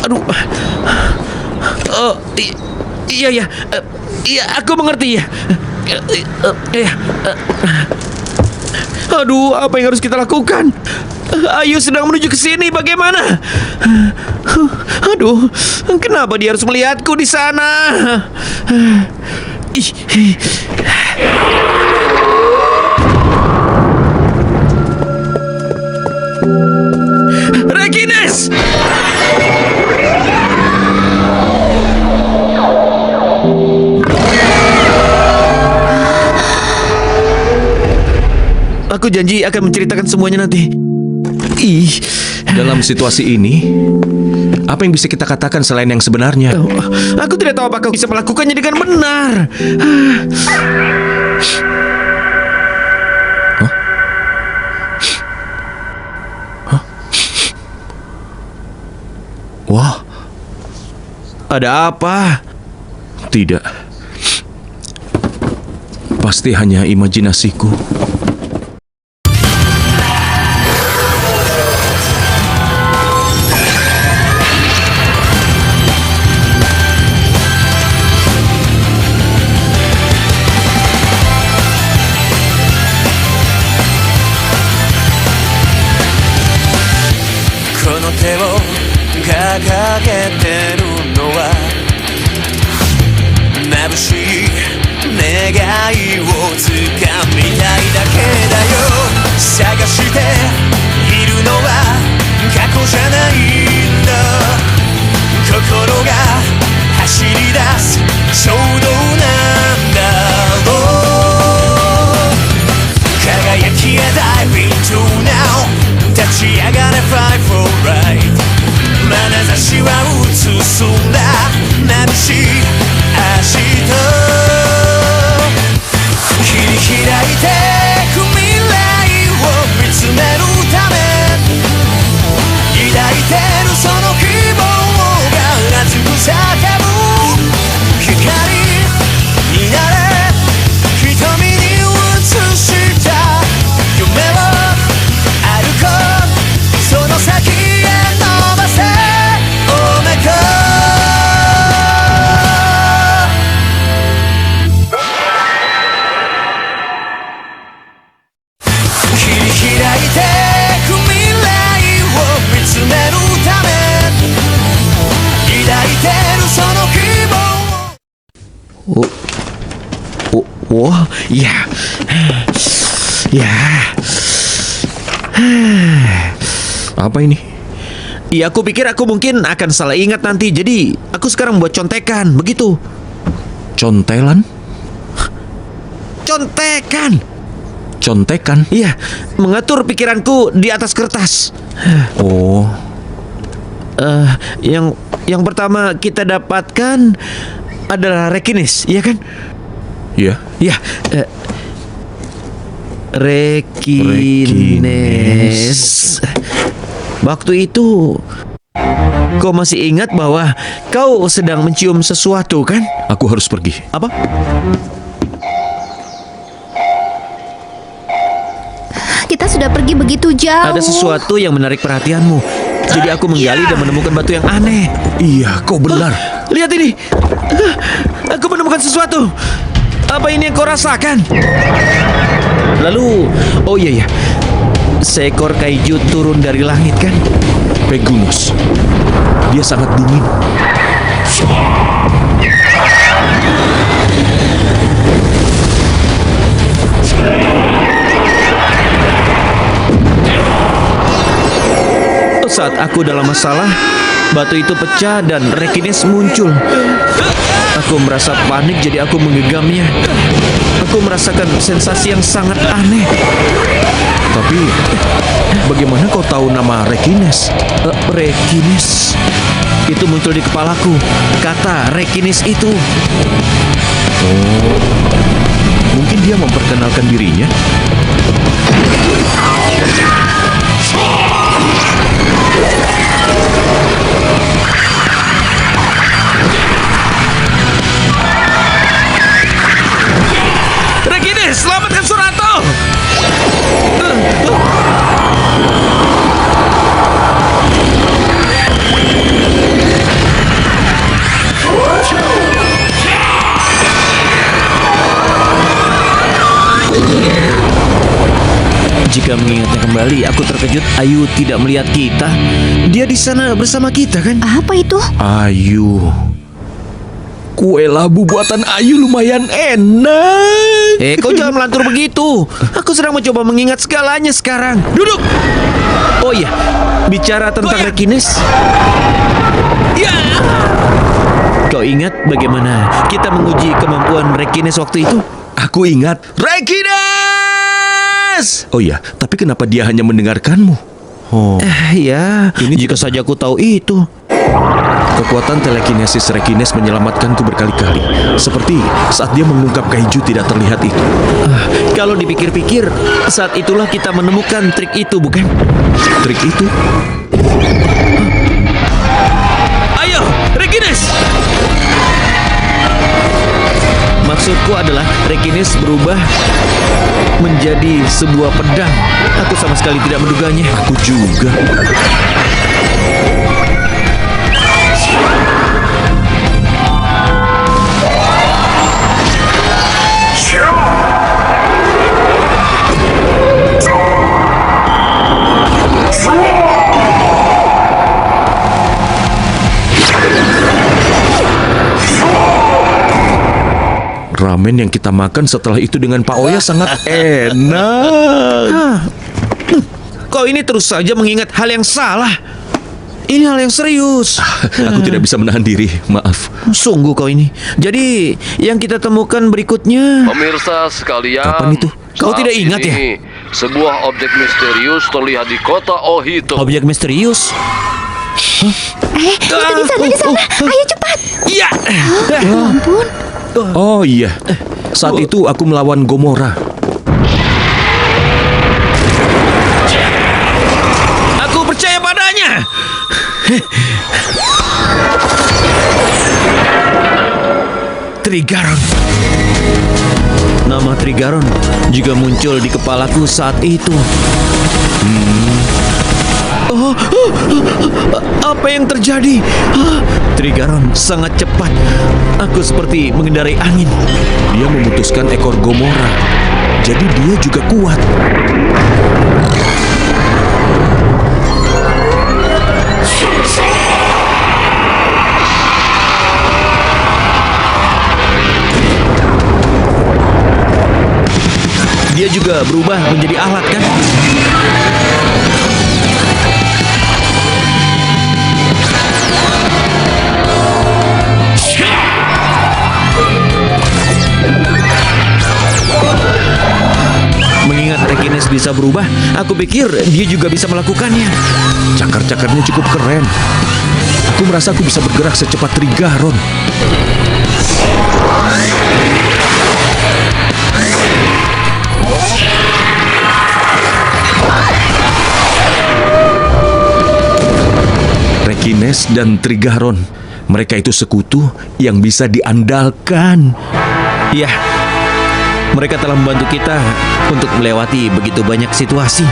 Aduh. Iya, iya. Iya, aku mengerti ya. Iya. Aduh, apa yang harus kita lakukan? Ayu sedang menuju ke sini, bagaimana? Aduh, kenapa dia harus melihatku di sana? Regines! Aku janji akan menceritakan semuanya nanti. Dalam situasi ini, apa yang bisa kita katakan selain yang sebenarnya? Aku tidak tahu apakah bisa melakukannya dengan benar. Wah, ada apa? tidak. Pasti hanya imajinasiku. Oh, ya. Ya. Apa ini? Ya, aku pikir aku mungkin akan salah ingat nanti. Jadi, aku sekarang buat contekan, begitu. Contelan? Contekan. Contekan? Iya, mengatur pikiranku di atas kertas. Oh, Yang pertama kita dapatkan adalah Regines, iya kan? iya. Ya, Regines. Waktu itu kau masih ingat bahwa kau sedang mencium sesuatu kan? Aku harus pergi. Apa? Kita sudah pergi begitu jauh. Ada sesuatu yang menarik perhatianmu. Jadi aku menggali dan menemukan batu yang aneh. Iya, kau benar. Lihat ini. Aku menemukan sesuatu. Apa ini yang kau rasakan? Lalu, oh iya ya, seekor kaiju turun dari langit kan? Pegunus. Dia sangat dingin. Saat aku dalam masalah, batu itu pecah dan Regines muncul. Aku merasa panik, jadi aku menggenggamnya. Aku merasakan sensasi yang sangat aneh. Tapi, bagaimana kau tahu nama Regines? Regines. Itu muncul di kepalaku. Kata Regines itu. Oh, mungkin dia memperkenalkan dirinya. Regines, selamatkan Surato! Ketika mengingatnya kembali, aku terkejut Ayu tidak melihat kita. Dia di sana bersama kita kan? Apa itu? Ayu. Kue labu buatan Ayu lumayan enak. Kau jangan melantur begitu. Aku sedang mencoba mengingat segalanya sekarang. Duduk. Oh iya, bicara tentang Rekines. Ya. Kau ingat bagaimana kita menguji kemampuan Rekines waktu itu? Aku ingat. Rekines! Oh iya, tapi kenapa dia hanya mendengarkanmu? Oh, Ya, jika saja aku tahu itu. kekuatan telekinesis Rekines menyelamatkanku berkali-kali. Seperti saat dia mengungkap kaiju tidak terlihat itu. Kalau dipikir-pikir, saat itulah kita menemukan trik itu, bukan? Trik itu? Ayo, Rekines! Maksudku adalah Rekines berubah menjadi sebuah pedang. Aku sama sekali tidak menduganya. Aku juga. Ramen yang kita makan setelah itu dengan Pak Oya sangat enak. Kau ini terus saja mengingat hal yang salah. Ini hal yang serius. Aku tidak bisa menahan diri, maaf. Sungguh kau ini. Jadi, yang kita temukan berikutnya. Pemirsa sekalian, Kapan itu? Kau saat tidak ingat ya? ini, sebuah objek misterius terlihat di kota Ohito. Objek misterius. Itu di sana. Ayo cepat. Iya. Ya ampun. Oh iya, saat itu aku melawan Gomora. Aku percaya padanya. Trigaron. Nama Trigaron juga muncul di kepalaku saat itu. Apa yang terjadi? Trigaron sangat cepat. Aku seperti mengendarai angin. Dia memutuskan ekor Gomora. Jadi dia juga kuat. Dia juga berubah menjadi alat kan? Mengingat Rekines bisa berubah, aku pikir dia juga bisa melakukannya. Cakar-cakarnya cukup keren. Aku merasa aku bisa bergerak secepat Trigaron. Rekines dan Trigaron, mereka itu sekutu yang bisa diandalkan. Ya, mereka telah membantu kita untuk melewati begitu banyak situasi.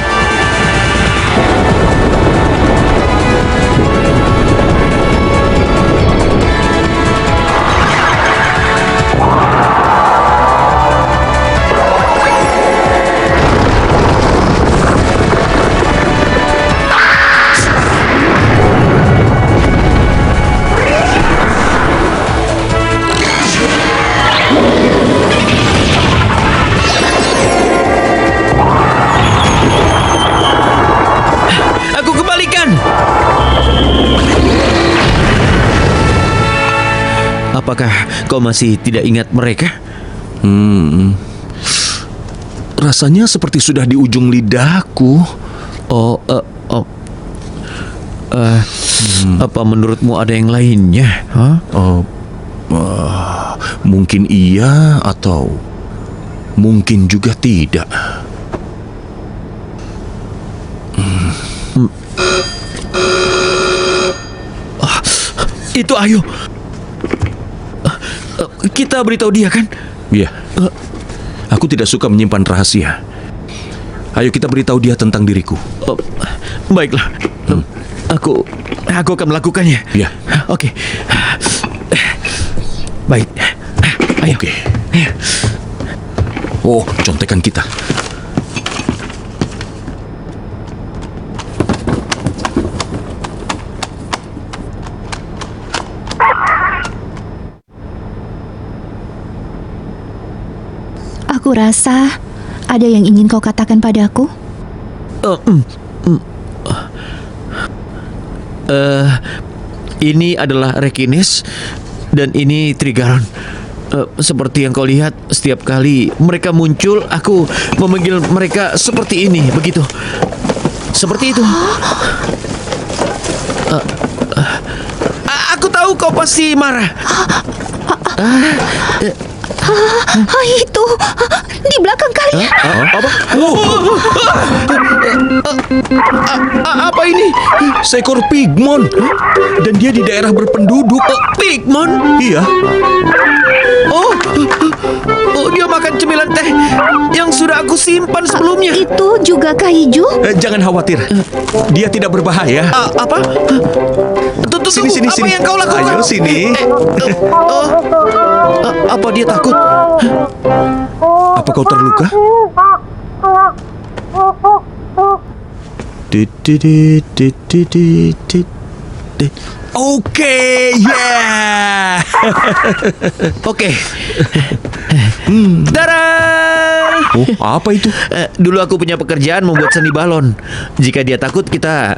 Aku kembalikan. Apakah kau masih tidak ingat mereka? Rasanya seperti sudah di ujung lidahku. Apa menurutmu ada yang lainnya? Hah? Mungkin iya atau mungkin juga tidak. Itu Ayu. Kita beritahu dia kan? Iya. Aku tidak suka menyimpan rahasia. Ayo kita beritahu dia tentang diriku. Baiklah. Aku akan melakukannya. Ya. Oke. Baik. Ayo. Oke. Oh, contekan kita. rasa ada yang ingin kau katakan padaku? Ini adalah Rekines dan ini Trigaron. Seperti yang kau lihat, setiap kali mereka muncul, aku memanggil mereka seperti ini, begitu. Seperti itu. Aku tahu kau pasti marah. Itu di belakang kalian. Apa ini? Seekor pigmon. Dan dia di daerah berpenduduk. Pigmon? Iya. Oh, dia makan cemilan teh yang sudah aku simpan sebelumnya. Itu juga kaiju? Jangan khawatir. Dia tidak berbahaya. Apa? Tunggu, Sini. apa yang kau lakukan? Ayo sini. Apa dia takut? Apa kau terluka? Oke, yeah. Oke. Tada! Oh, apa itu? Dulu aku punya pekerjaan membuat seni balon. Jika dia takut, kita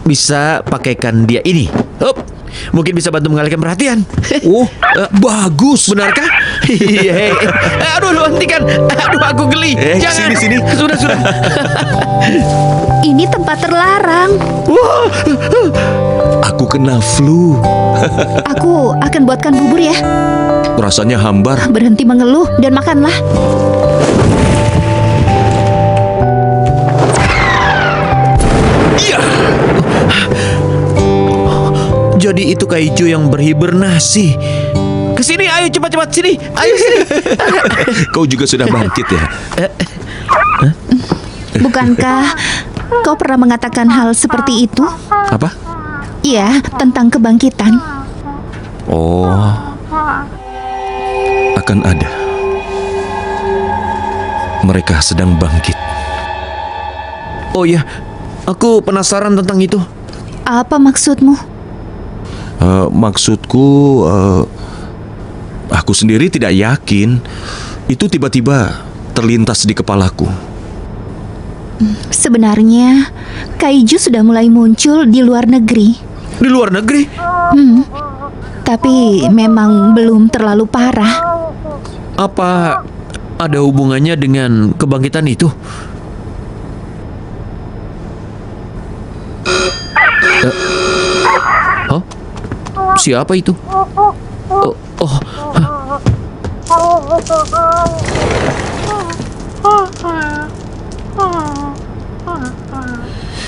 bisa pakaikan dia ini. Mungkin bisa bantu mengalihkan perhatian. Oh, bagus. Benarkah? Iya. Aduh, lu hentikan. Aduh, aku geli. Jangan. Sini. Sudah. Ini tempat terlarang. Wah. Aku kena flu. Aku akan buatkan bubur ya. Rasanya hambar. Berhenti mengeluh dan makanlah. Jadi itu kaiju yang berhibernasi. Kesini, ayo cepat sini. Ayo sini. Kau juga sudah bangkit ya? Bukankah kau pernah mengatakan hal seperti itu? Apa? Iya, tentang kebangkitan. Oh, akan ada. Mereka sedang bangkit. Oh ya, aku penasaran tentang itu. Apa maksudmu? Maksudku, aku sendiri tidak yakin. Itu tiba-tiba terlintas di kepalaku. Sebenarnya, kaiju sudah mulai muncul di luar negeri. Di luar negeri? Tapi memang belum terlalu parah. Apa ada hubungannya dengan kebangkitan itu? Hah? Siapa itu?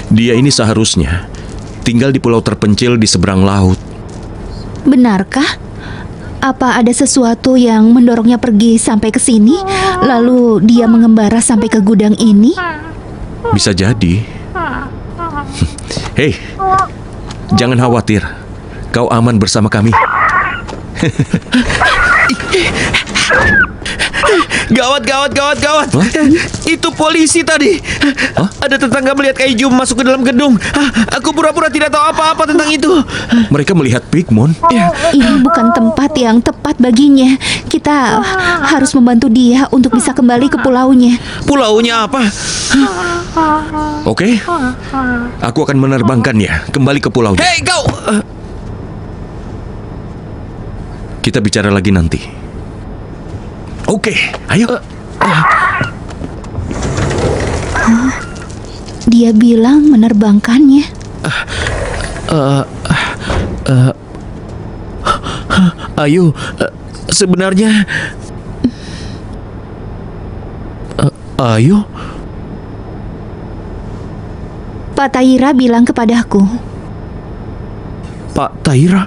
Dia ini seharusnya tinggal di pulau terpencil di seberang laut. Benarkah? Apa ada sesuatu yang mendorongnya pergi sampai ke sini, lalu dia mengembara sampai ke gudang ini? Bisa jadi. Hei, jangan khawatir. Kau aman bersama kami. Gawat. Itu polisi tadi. Ada tetangga melihat kaiju masuk ke dalam gedung. Aku pura-pura tidak tahu apa-apa tentang itu. Mereka melihat pigmon. Ini bukan tempat yang tepat baginya. Kita harus membantu dia untuk bisa kembali ke pulaunya. Pulaunya apa? Oke, aku akan menerbangkannya kembali ke pulaunya. Hei, kau! Kita bicara lagi nanti. Oke, ayo. Dia bilang menerbangkannya. Ayo, sebenarnya ayo. Pak Taira bilang kepadaku. Pak Taira?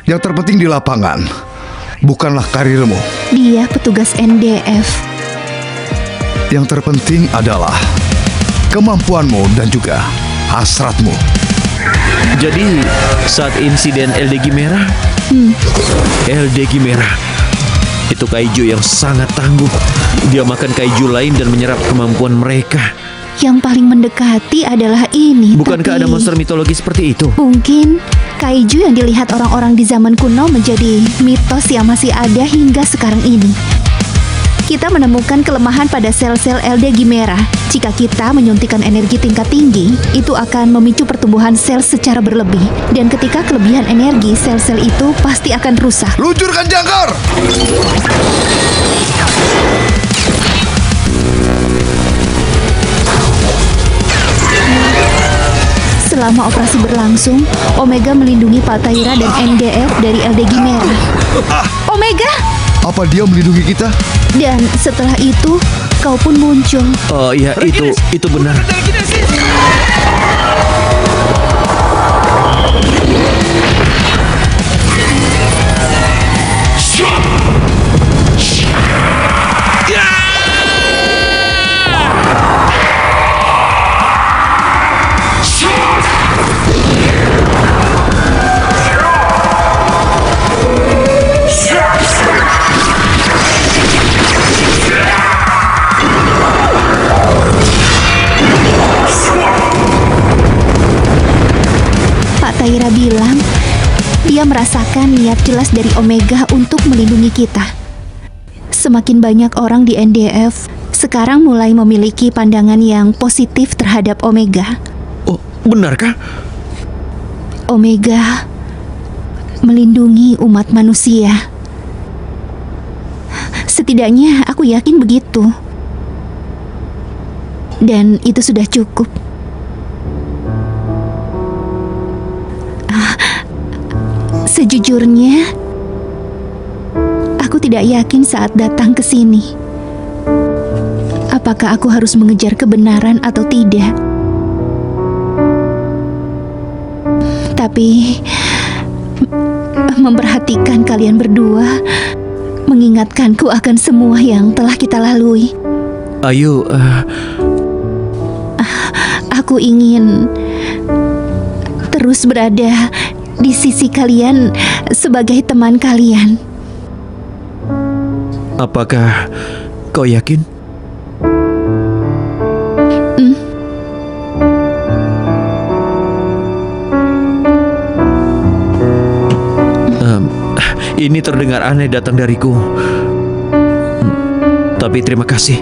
Yang terpenting di lapangan bukanlah karirmu. Dia petugas NDF. Yang terpenting adalah kemampuanmu dan juga hasratmu. Jadi saat insiden LDG Merah, LDG Merah itu kaiju yang sangat tangguh. Dia makan kaiju lain dan menyerap kemampuan mereka. Yang paling mendekati adalah ini. Bukankah ada tapi monster mitologi seperti itu? mungkin kaiju yang dilihat orang-orang di zaman kuno menjadi mitos yang masih ada hingga sekarang ini. kita menemukan kelemahan pada sel-sel LD Gimera. Jika kita menyuntikkan energi tingkat tinggi, itu akan memicu pertumbuhan sel secara berlebih. Dan ketika kelebihan energi, sel-sel itu pasti akan rusak. Luncurkan jangkar! Selama operasi berlangsung, Omega melindungi Pataira dan NDF dari LD Gimera. Omega! Apa dia melindungi kita? Dan setelah itu, kau pun muncul. Oh iya, itu benar. Pak Taira bilang, dia merasakan niat jelas dari Omega untuk melindungi kita. Semakin banyak orang di NDF sekarang mulai memiliki pandangan yang positif terhadap Omega. Oh, benarkah? Omega melindungi umat manusia. Setidaknya aku yakin begitu. Dan itu sudah cukup. Sejujurnya, aku tidak yakin saat datang ke sini. Apakah aku harus mengejar kebenaran atau tidak? Tapi memperhatikan kalian berdua mengingatkanku akan semua yang telah kita lalui. Ayo, Aku ingin terus berada di sisi kalian sebagai teman kalian. apakah kau yakin? Ini terdengar aneh datang dariku. Tapi terima kasih.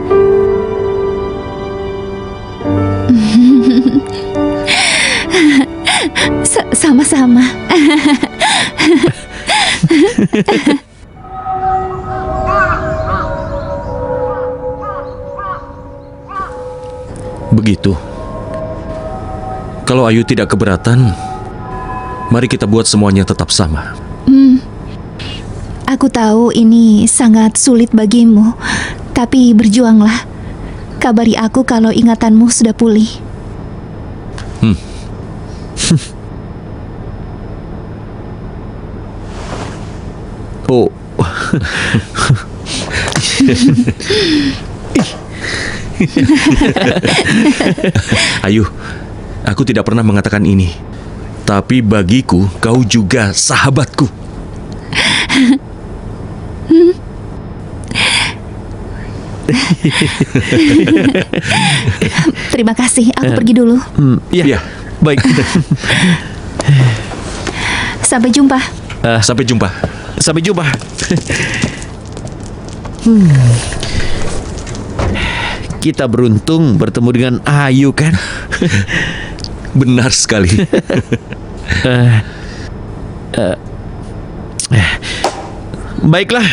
Sama-sama. Begitu. Kalau Ayu tidak keberatan, mari kita buat semuanya tetap sama. Aku tahu ini sangat sulit bagimu, tapi berjuanglah. Kabari aku kalau ingatanmu sudah pulih. Oh. Ayu, aku tidak pernah mengatakan ini. Tapi bagiku, kau juga sahabatku. Terima kasih, aku pergi dulu. Ya, baik. Sampai jumpa. Sampai jumpa. Sampai jumpa. Kita beruntung bertemu dengan Ayu, kan? Benar sekali. Baiklah,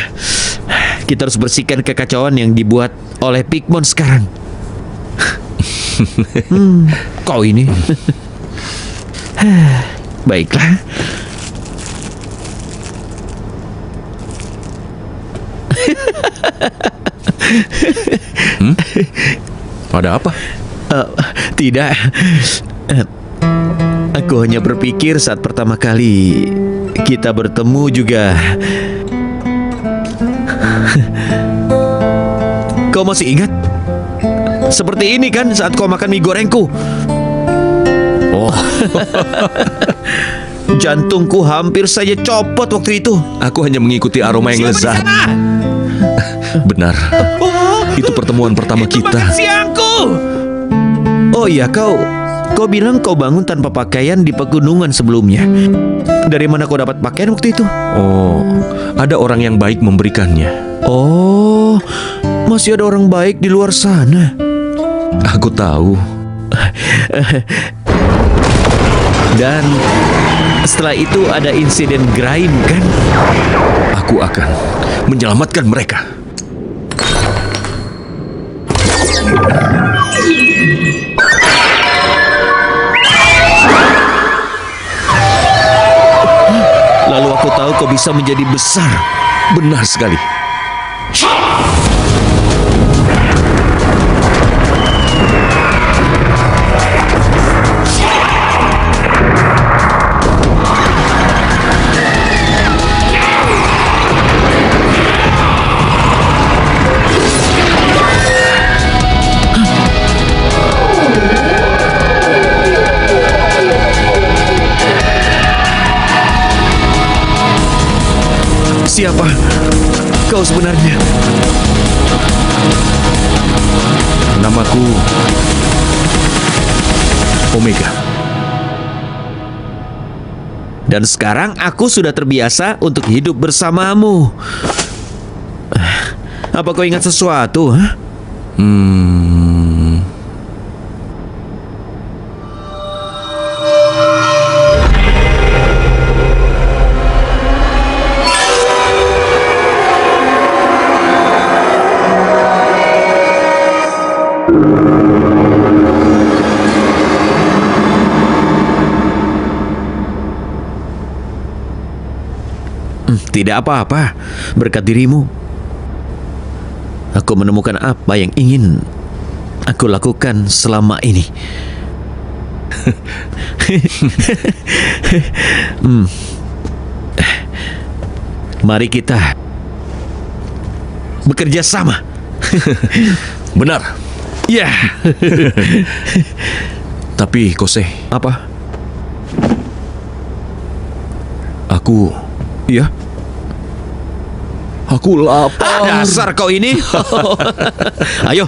kita harus bersihkan kekacauan yang dibuat oleh Pikmon sekarang. Kau ini. Baiklah. Ada apa? Tidak. Aku hanya berpikir saat pertama kali kita bertemu juga. Kau masih ingat? Seperti ini kan saat kau makan mie gorengku. Oh, Jantungku hampir saja copot waktu itu. aku hanya mengikuti aroma yang Siapa di lezat. sana? Benar. Itu pertemuan pertama Itu kita. makan siangku. Oh iya, kau bilang kau bangun tanpa pakaian di pegunungan sebelumnya. Dari mana kau dapat pakaian waktu itu? Oh, ada orang yang baik memberikannya. Oh, Masih ada orang baik di luar sana. Aku tahu. Dan setelah itu ada insiden Grime kan? Aku akan menyelamatkan mereka. Lalu aku tahu kau bisa menjadi besar. Benar sekali. Siapa kau sebenarnya? Namaku Omega. Dan sekarang aku sudah terbiasa untuk hidup bersamamu. Apa kau ingat sesuatu? Hah? Tidak apa-apa, berkat dirimu aku menemukan apa yang ingin aku lakukan selama ini. Mari kita bekerja sama. Benar. Ya. Tapi Kose, Apa? aku Ya. Aku lapar. Dasar kau ini. Ayo,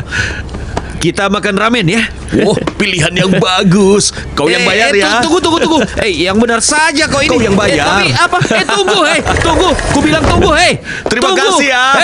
kita makan ramen ya. Oh, pilihan yang bagus. Kau yang bayar ya. Tunggu. Yang benar saja kau ini. Kau yang bayar. Tapi apa? Tunggu. Ku bilang tunggu, Terima Tunggu. kasih ya.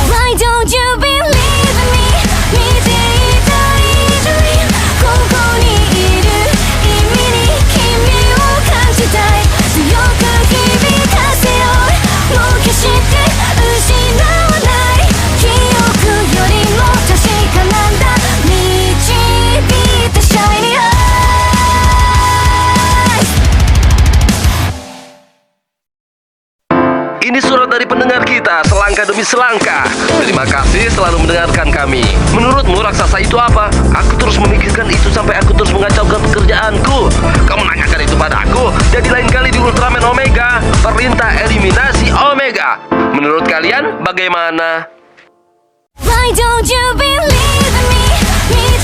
Why don't you believe me? 見ていた以上にここにいる意味に君を感じたい強く響かせようもう決して失わない記憶よりも確かなんだ導いたシャイニーアイ Ini surat dari pendengar kita, selangkah demi selangkah. Terima kasih selalu mendengarkan kami. Menurutmu raksasa itu apa? Aku terus memikirkan itu sampai aku terus mengacaukan pekerjaanku. Kamu nanyakan itu padaku. Jadi lain kali di Ultraman Omega, perintah eliminasi Omega. Menurut kalian bagaimana? Why don't you believe me?